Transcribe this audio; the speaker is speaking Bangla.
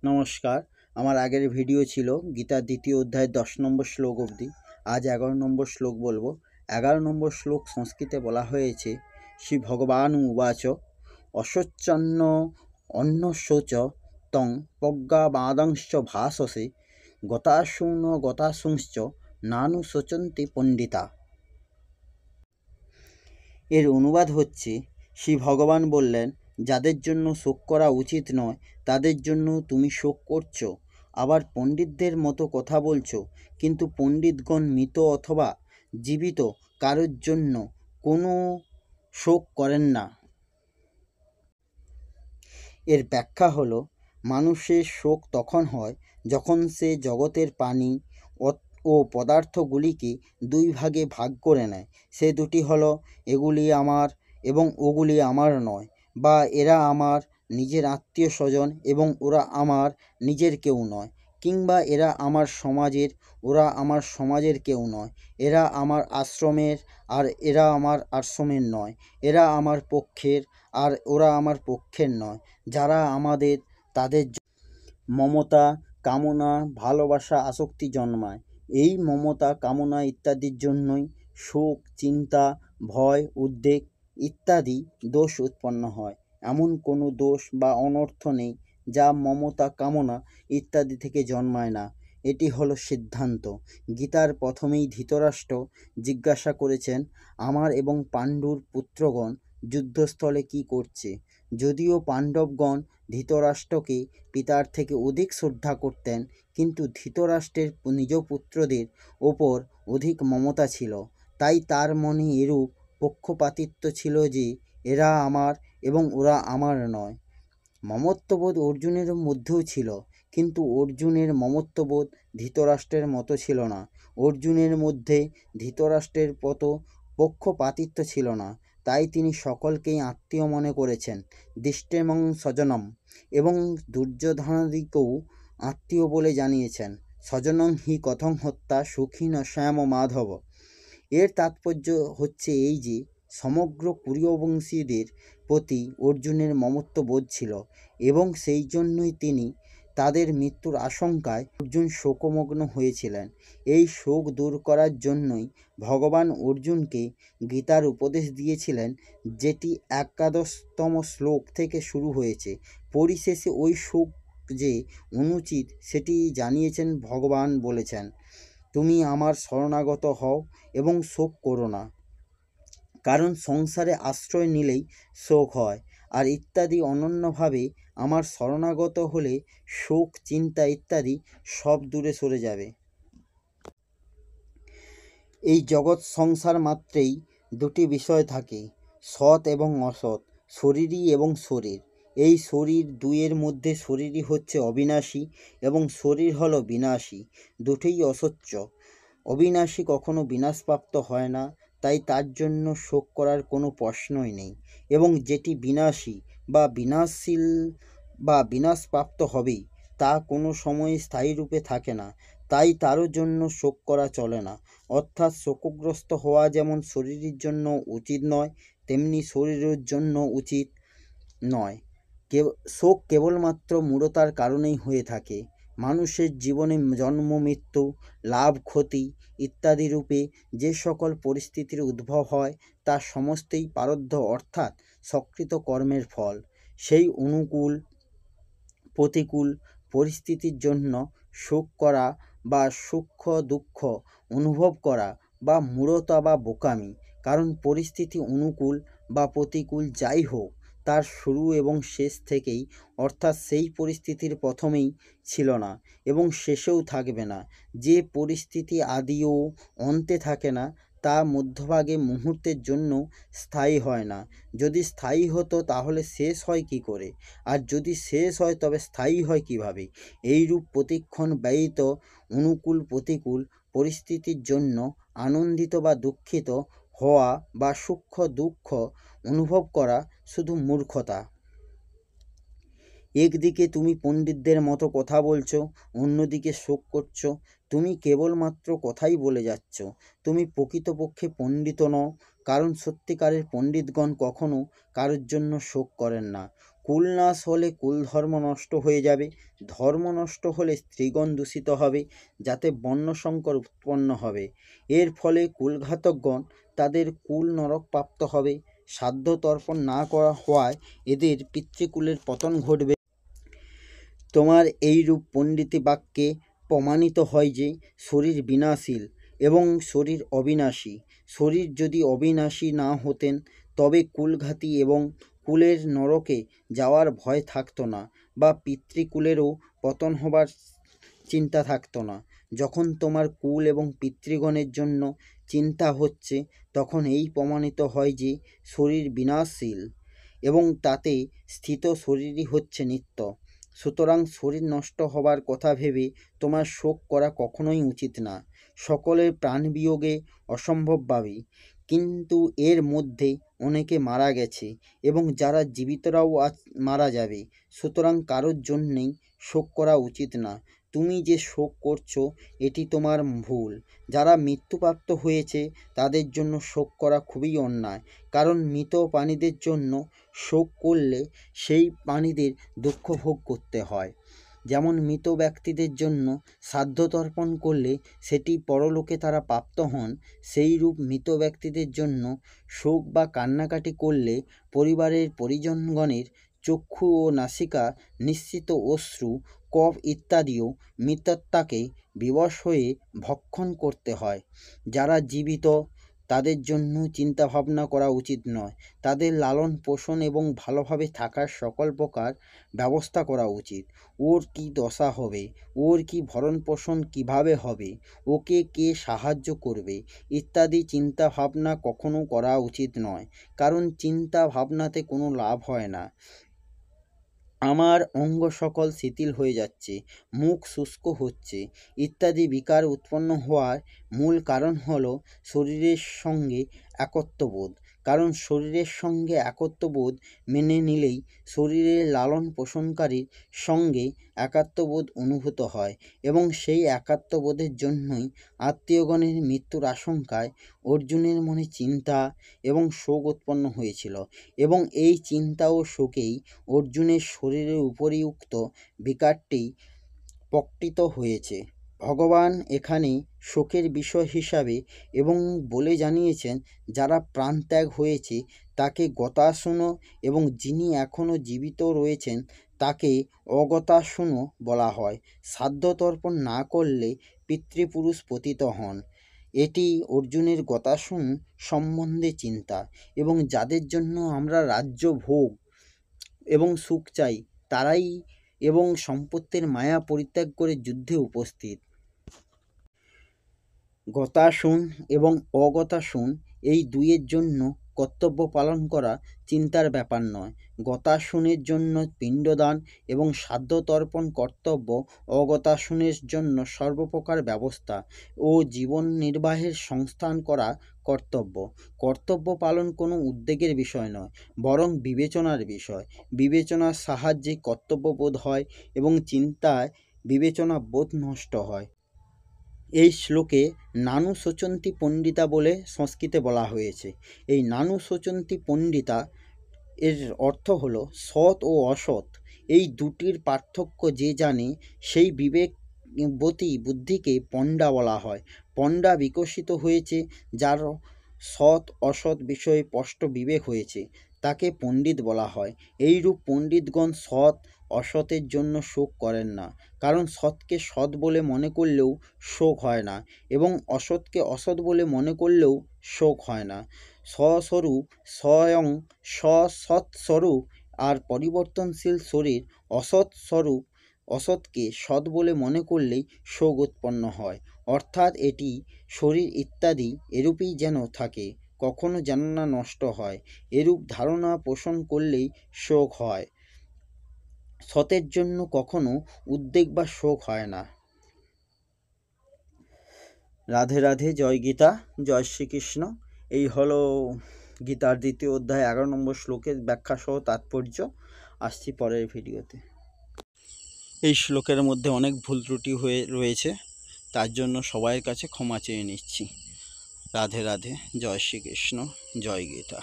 নমস্কার। আমার আগের ভিডিও ছিল গীতার দ্বিতীয় অধ্যায় 10 নম্বর শ্লোক অবধি। আজ 11 নম্বর শ্লোক বলবো। 11 নম্বর শ্লোক সংস্কৃতে বলা হয়েছে, শ্রী ভগবান উবাচ অশোচন্ন অন্নশোচ তং প্রজ্ঞাবাদাংশ্চ ভাসসে গতাসূন গতাসুংশ্চ নানু শোচন্তি পণ্ডিতা। এর অনুবাদ হচ্ছে, শ্রী ভগবান বললেন, যাদের জন্য শোক করা উচিত নয় তাদের জন্য তুমি শোক করছো, আবার পণ্ডিতদের মতো কথা বলছো, কিন্তু পণ্ডিতগণ মৃত অথবা জীবিত কারোর জন্য কোনো শোক করেন না। এর ব্যাখ্যা হলো, মানুষের শোক তখন হয় যখন সে জগতের প্রাণী ও পদার্থগুলিকে দুই ভাগে ভাগ করে নেয়। সে দুটি হলো, এগুলি আমার এবং ওগুলি আমার নয়, বা এরা আমার নিজের আত্মীয় স্বজন এবং ওরা আমার নিজের কেউ নয়, কিংবা এরা আমার সমাজের, ওরা আমার সমাজের কেউ নয়, এরা আমার আশ্রমের আর এরা আমার আশ্রমের নয়, এরা আমার পক্ষের আর ওরা আমার পক্ষের নয়। যারা আমাদের, তাদের মমতা, কামনা, ভালোবাসা, আসক্তি জন্মায়। এই মমতা, কামনা ইত্যাদির জন্যই শোক, চিন্তা, ভয়, উদ্বেগ ইত্যাদি দোষ উৎপন্ন হয়। এমন কোনো দোষ বা অনর্থ নেই যা মমতা, কামনা ইত্যাদি থেকে জন্মায় না। এটি হলো সিদ্ধান্ত। গীতার প্রথমেই ধৃতরাষ্ট্র জিজ্ঞাসা করেছেন, আমার এবং পাণ্ডুর পুত্রগণ যুদ্ধস্থলে কি করছে? যদিও পাণ্ডবগণ ধৃতরাষ্ট্রকে পিতার থেকে অধিক শ্রদ্ধা করতেন, কিন্তু ধৃতরাষ্ট্রের নিজ পুত্রদের ওপর অধিক মমতা ছিল। তাই তার মনে এরূপ পক্ষপাতিত্ব ছিল যে এরা আমার এবং ওরা আমার নয়। মমত্ববোধ অর্জুনের মধ্যেও ছিল, কিন্তু অর্জুনের মমত্ববোধ ধৃতরাষ্ট্রের মতো ছিল না। অর্জুনের মধ্যে ধৃতরাষ্ট্রের মতো পক্ষপাতিত্ব ছিল না। তাই তিনি সকলকেই আত্মীয় মনে করেছেন, দিষ্টেমং স্বজনম, এবং দুর্যোধনাদিকেও আত্মীয় বলে জানিয়েছেন। স্বজনং হি কথং হত্যা সুখী ন শ্যাম মাধব। এর তাৎপর্য হচ্ছে এই যে সমগ্র কুরুবংশীদের প্রতি অর্জুনের মমত্ববোধ ছিল, এবং সেই জন্যই তিনি তাদের মৃত্যুর আশঙ্কায় অর্জুন শোকমগ্ন হয়েছিলেন। এই শোক দূর করার জন্যই ভগবান অর্জুনকে গীতার উপদেশ দিয়েছিলেন, যেটি 11তম শ্লোক থেকে শুরু হয়েছে। পরিশেষে ওই শোক যে অনুচিত সেটি জানিয়েছেন। ভগবান বলেছেন, তুমি আমার শরণাগত হও এবং শোক করো না, কারণ সংসারে আশ্রয় নিলেই শোক হয়, আর ইত্যাদি অনন্যভাবে আমার শরণাগত হলে শোক, চিন্তা ইত্যাদি সব দূরে সরে যাবে। এই জগৎ সংসার মাত্রেই দুটি বিষয় থাকে, সৎ এবং অসৎ, শরীরী এবং শরীর। এই শরীর দুইয়ের মধ্যে শরীরই হচ্ছে অবিনাশী এবং শরীর হলো বিনাশী। দুটোই অসত্য। অবিনাশী কখনো বিনাশপ্রাপ্ত হয় না, তাই তার জন্য শোক করার কোনো প্রশ্নই নেই। এবং যেটি বিনাশী বা বিনাশশীল বা বিনাশপ্রাপ্ত হবেই, তা কোনো সময় স্থায়ী রূপে থাকে না, তাই তারও জন্য শোক করা চলে না। অর্থাৎ শোকগ্রস্ত হওয়া যেমন শরীরের জন্য উচিত নয়, তেমনি শরীরের জন্য উচিত নয়। শোক কেবলমাত্র মূঢ়তার কারণেই হয়ে থাকে। মানুষের জীবনে জন্ম, মৃত্যু, লাভ, ক্ষতি ইত্যাদি রূপে যে সকল পরিস্থিতির উদ্ভব হয়, তা সমস্তই প্রারব্ধ অর্থাৎ সক্রিয় কর্মের ফল। সেই অনুকূল প্রতিকূল পরিস্থিতির জন্য শোক করা বা সুখ দুঃখ অনুভব করা বা মূঢ়তা বা বোকামি। কারণ পরিস্থিতি অনুকূল বা প্রতিকূল যাই হোক, তার শুরু এবং শেষ থেকেই, অর্থাৎ সেই পরিস্থিতির প্রথমেই ছিল না এবং শেষেও থাকবে না। যে পরিস্থিতি আদি ও অন্তে থাকে না, তা মধ্যভাগে মুহূর্তের জন্য স্থায়ী হয় না। যদি স্থায়ী হতো তাহলে শেষ হয় কী করে? আর যদি শেষ হয় তবে স্থায়ী হয় কীভাবে? এইরূপ প্রতিক্ষণ ব্যয়িত অনুকূল প্রতিকূল পরিস্থিতির জন্য আনন্দিত বা দুঃখিত হওয়া বা সুখ দুঃখ অনুভব করা শুধু মূর্খতা। একদিকে তুমি পণ্ডিতদের মতো কথা বলছো, অন্যদিকে শোক করছো। তুমি কেবলমাত্র কথাই বলে যাচ্ছ, তুমি প্রকৃতপক্ষে পণ্ডিত নও। কারণ সত্যিকারের পণ্ডিতগণ কখনো কারোর জন্য শোক করেন না। কুল নাশ হলে কুল ধর্ম নষ্ট হয়ে যাবে, ধর্ম নষ্ট হলে স্ত্রীগণ দূষিত হবে, যাতে বর্ণসংকর উৎপন্ন হবে। এর ফলে কুলঘাতকগণ তাদের কুল নরক প্রাপ্ত হবে। শ্রাদ্ধ তর্পণ না করা হওয়ায় এদের পিতৃকুলের পতন ঘটবে। তোমার এইরূপ পণ্ডিতি বাক্যে প্রমাণিত হয় যে শরীর বিনাশীল এবং শরীর অবিনাশী। শরীর যদি অবিনাশী না হতেন তবে কুলঘাতী এবং কুলের নরকে যাওয়ার ভয় থাকতো না, বা পিতৃকুলেরও পতন হবার চিন্তা থাকতো না। যখন তোমার কুল এবং পিতৃগণের জন্য চিন্তা হচ্ছে, তখন এই প্রমাণিত হয় যে শরীর বিনাশশীল এবং তাতে স্থিত শরীরই হচ্ছে নিত্য। সুতরাং শরীর নষ্ট হবার কথা ভেবে তোমার শোক করা কখনোই উচিত না। সকলের প্রাণবিয়োগে অসম্ভবভাবী, কিন্তু এর মধ্যে অনেকে মারা গেছে এবং যারা জীবিতরাও মারা যাবে। সুতরাং কারোর জন্যেই শোক করা উচিত না। তুমি যে শোক করছো এটি তোমার ভুল। যারা মৃত্যুপ্রাপ্ত হয়েছে তাদের জন্য শোক করা খুবই অন্যায়, কারণ মৃত প্রাণীদের জন্য শোক করলে সেই প্রাণীদের দুঃখ ভোগ করতে হয়। যেমন মৃত ব্যক্তিদের জন্য শ্রাদ্ধ তর্পণ করলে সেটি পরলোকে তারা প্রাপ্ত হন, সেইরূপ মৃত ব্যক্তিদের জন্য শোক বা কান্নাকাটি করলে পরিবারের পরিজনগণের চক্ষু ও নাসিকা নিঃসৃত অশ্রু, কফ ইত্যাদিও মৃতাত্মাকে বিবশ হয়ে ভক্ষণ করতে হয়। যারা জীবিত তাদের জন্য চিন্তা ভাবনা করা উচিত নয়। তাদের লালন পোষণ এবং ভালোভাবে থাকার সকল প্রকার ব্যবস্থা করা উচিত। ওর কি দশা হবে, ওর কি ভরণ পোষণ কীভাবে হবে, ওকে কে সাহায্য করবে ইত্যাদি চিন্তা ভাবনা কখনো করা উচিত নয়, কারণ চিন্তা ভাবনাতে কোনো লাভ হয় না। আমার অঙ্গ সকল শিথিল হয়ে যাচ্ছে, মুখ শুষ্ক হচ্ছে ইত্যাদি বিকার উৎপন্ন হওয়ার মূল কারণ হলো শরীরের সঙ্গে একত্ববোধ। কারণ শরীরের সঙ্গে একত্ববোধ মেনে নিলেই শরীরের লালন পোষণকারীর সঙ্গে একাত্মবোধ অনুভূত হয়, এবং সেই একাত্মবোধের জন্যই আত্মীয়গণের মৃত্যুর আশঙ্কায় অর্জুনের মনে চিন্তা এবং শোক উৎপন্ন হয়েছিল, এবং এই চিন্তা ও শোকেই অর্জুনের শরীরের উপরিউক্ত বিকারটি প্রকটিত হয়েছে। ভগবান এখানে শোকের বিষয় হিসাবে এবং বলে জানিয়েছেন, যারা প্রাণত্যাগ হয়েছে তাকে গতাশূন্য, এবং যিনি এখনও জীবিত রয়েছেন তাকে অগতাশূন্য বলা হয়। শ্রাদ্ধ তর্পণ না করলে পিতৃপুরুষ পতিত হন। এটি অর্জুনের গতাশূন্য সম্বন্ধে চিন্তা, এবং যাদের জন্য আমরা রাজ্য ভোগ এবং সুখ চাই তারাই এবং সম্পত্তির মায়া পরিত্যাগ করে যুদ্ধে উপস্থিত। গতাশূন্য এবং অগতাশূন্য এই দুইয়ের জন্য কর্তব্য পালন করা চিন্তার ব্যাপার নয়। গতাশূন্যের জন্য পিণ্ডদান এবং শ্রাদ্ধ তর্পণ কর্তব্য, অগতাশূন্যের জন্য সর্বপ্রকার ব্যবস্থা ও জীবন নির্বাহের সংস্থান করা কর্তব্য। কর্তব্য পালন কোনো উদ্বেগের বিষয় নয়, বরং বিবেচনার বিষয়। বিবেচনার সাহায্যে কর্তব্যবোধ হয় এবং চিন্তায় বিবেচনা বোধ নষ্ট হয়। এই শ্লোকে নানু শোচন্তি পণ্ডিতা বলে সংস্কৃতে বলা হয়েছে। এই নানু শোচন্তি পণ্ডিতা এর অর্থ হলো সৎ ও অসৎ এই দুটির পার্থক্য যে জানে সেই বিবেকবতী বুদ্ধিকে পণ্ডা বলা হয়। পণ্ডা বিকশিত হয়েছে যার সৎ অসৎ বিষয়ে স্পষ্ট বিবেক হয়েছে, তাকে পণ্ডিত বলা হয়। এইরূপ পণ্ডিতগণ সৎ অসতের জন্য শোক করেন না, কারণ সৎকে সৎ বলে মনে করলেও শোক হয় না, এবং অসৎকে অসৎ বলে মনে করলেও শোক হয় না। স্বস্বরূপ স্বয়ং সৎস্বরূপ আর পরিবর্তনশীল শরীর অসৎ স্বরূপ অসৎকে সৎ বলে মনে করলেই শোক উৎপন্ন হয়। অর্থাৎ এটি শরীর ইত্যাদি এরূপই যেন থাকে, কখনো যেন না নষ্ট হয়, এরূপ ধারণা পোষণ করলেই শোক হয়। সতের জন্য কখনো উদ্বেগ বা শোক হয় না। রাধে রাধে, জয় গীতা, জয় শ্রীকৃষ্ণ। এই হলো গীতার 2য় অধ্যায় 11 নম্বর শ্লোকের ব্যাখ্যা সহ তাৎপর্য। আসছি পরের ভিডিওতে। এই শ্লোকের মধ্যে অনেক ভুল ত্রুটি হয়ে রয়েছে, তার জন্য সবাইয়ের কাছে ক্ষমা চেয়ে নিচ্ছি। রাধে রাধে, জয় শ্রীকৃষ্ণ, জয় গীতা।